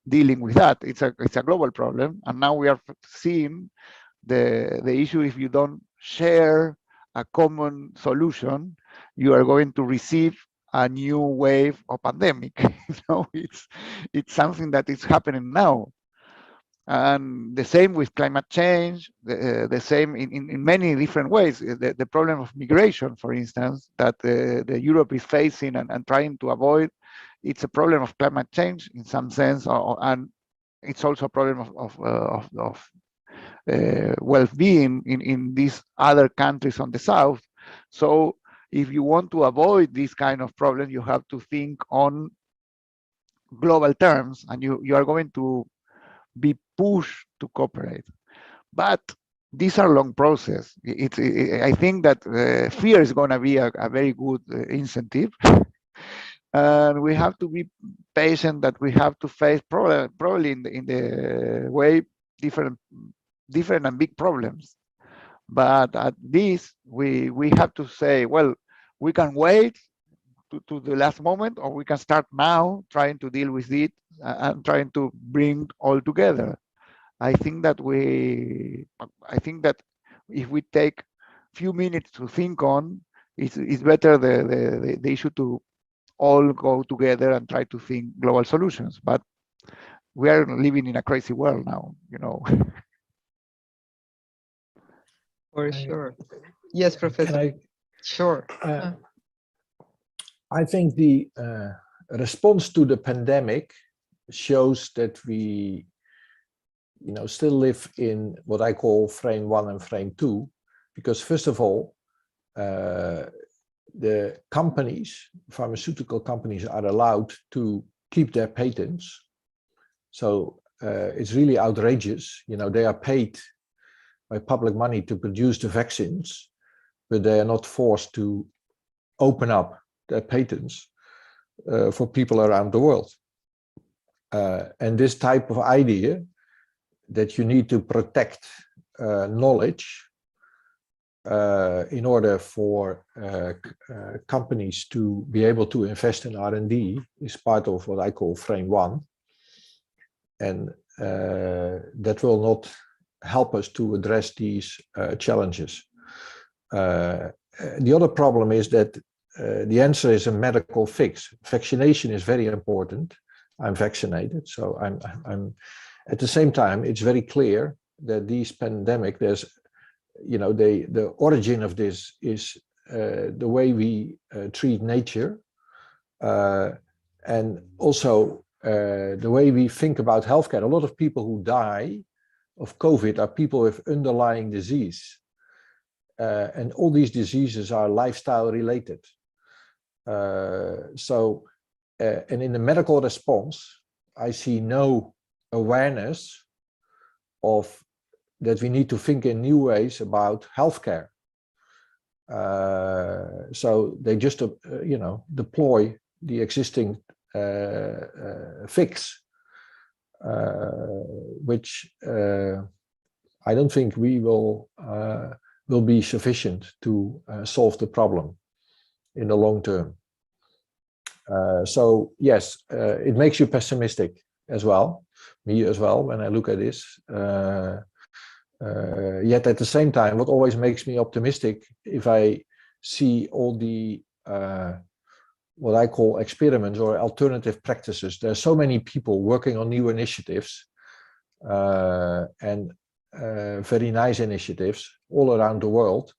Speaker 4: dealing with that. It's a global problem, and now we are seeing the issue. If you don't share a common solution, you are going to receive a new wave of pandemic. So it's something that is happening now. And the same with climate change, the same in many different ways. The problem of migration, for instance, that the Europe is facing and trying to avoid, it's a problem of climate change in some sense, and it's also a problem of well-being in these other countries on the South. So if you want to avoid this kind of problem, you have to think on global terms, and you are going to be pushed to cooperate. But these are long process. I think that fear is going to be a very good incentive. And we have to be patient, that we have to face probably in the way different and big problems. But at least we have to say, well, we can wait to the last moment, or we can start now trying to deal with it and trying to bring all together. I think that if we take few minutes to think on, it's better the issue to all go together and try to think global solutions. But we are living in a crazy world now, you know.
Speaker 2: For sure. Yes, Professor.
Speaker 3: Can I,
Speaker 2: sure.
Speaker 3: I think the response to the pandemic shows that we, still live in what I call frame 1 and frame 2, because first of all, the companies, pharmaceutical companies, are allowed to keep their patents. So it's really outrageous. They are paid by public money to produce the vaccines, but they are not forced to open up their patents for people around the world. And this type of idea that you need to protect knowledge in order for companies to be able to invest in R&D is part of what I call frame 1. And that will not help us to address these challenges. The other problem is that the answer is a medical fix. Vaccination is very important. I'm vaccinated, so I'm at the same time, it's very clear that this pandemic, there's, the origin of this is the way we treat nature, and also the way we think about healthcare. A lot of people who die of COVID are people with underlying disease, and all these diseases are lifestyle related. And in the medical response, I see no awareness of that we need to think in new ways about healthcare. So they just, deploy the existing fix, which I don't think we will be sufficient to solve the problem in the long term. So yes, it makes you pessimistic as well, me as well, when I look at this. Yet at the same time, what always makes me optimistic, if I see all the what I call experiments or alternative practices. There are so many people working on new initiatives and very nice initiatives all around the world.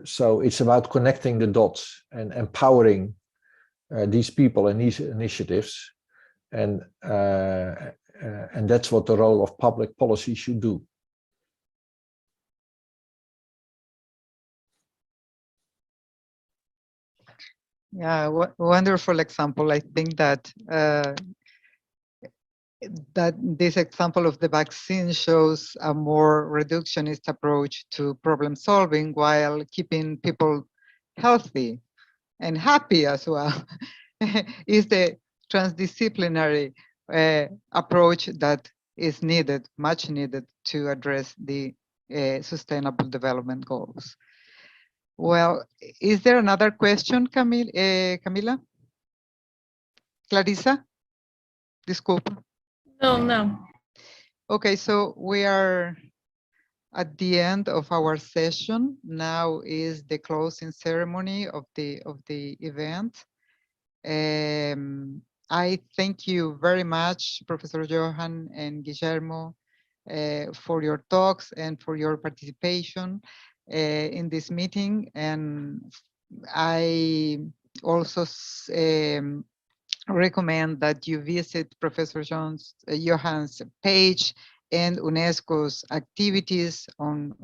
Speaker 3: So it's about connecting the dots and empowering these people and these initiatives, and that's what the role of public policy should do.
Speaker 2: Yeah, wonderful example. I think that that this example of the vaccine shows a more reductionist approach to problem solving while keeping people healthy and happy as well. Is the transdisciplinary approach that is needed, much needed, to address the sustainable development goals. Well, is there another question, Camila? Clarissa? Disculpa.
Speaker 1: No.
Speaker 2: Okay, so we are at the end of our session. Now is the closing ceremony of the event. I thank you very much, Professor Johan and Guillermo, for your talks and for your participation in this meeting. And I also recommend that you visit Professor Johan's page and UNESCO's activities on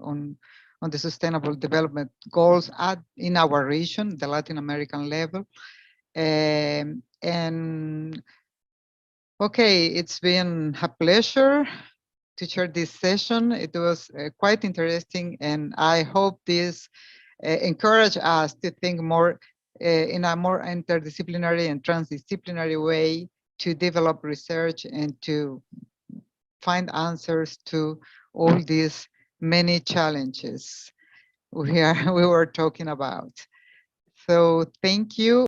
Speaker 2: the Sustainable Development Goals in our region, the Latin American level. And okay, it's been a pleasure to share this session. It was quite interesting, and I hope this encouraged us to think more in a more interdisciplinary and transdisciplinary way to develop research and to find answers to all these many challenges we were talking about. So thank you.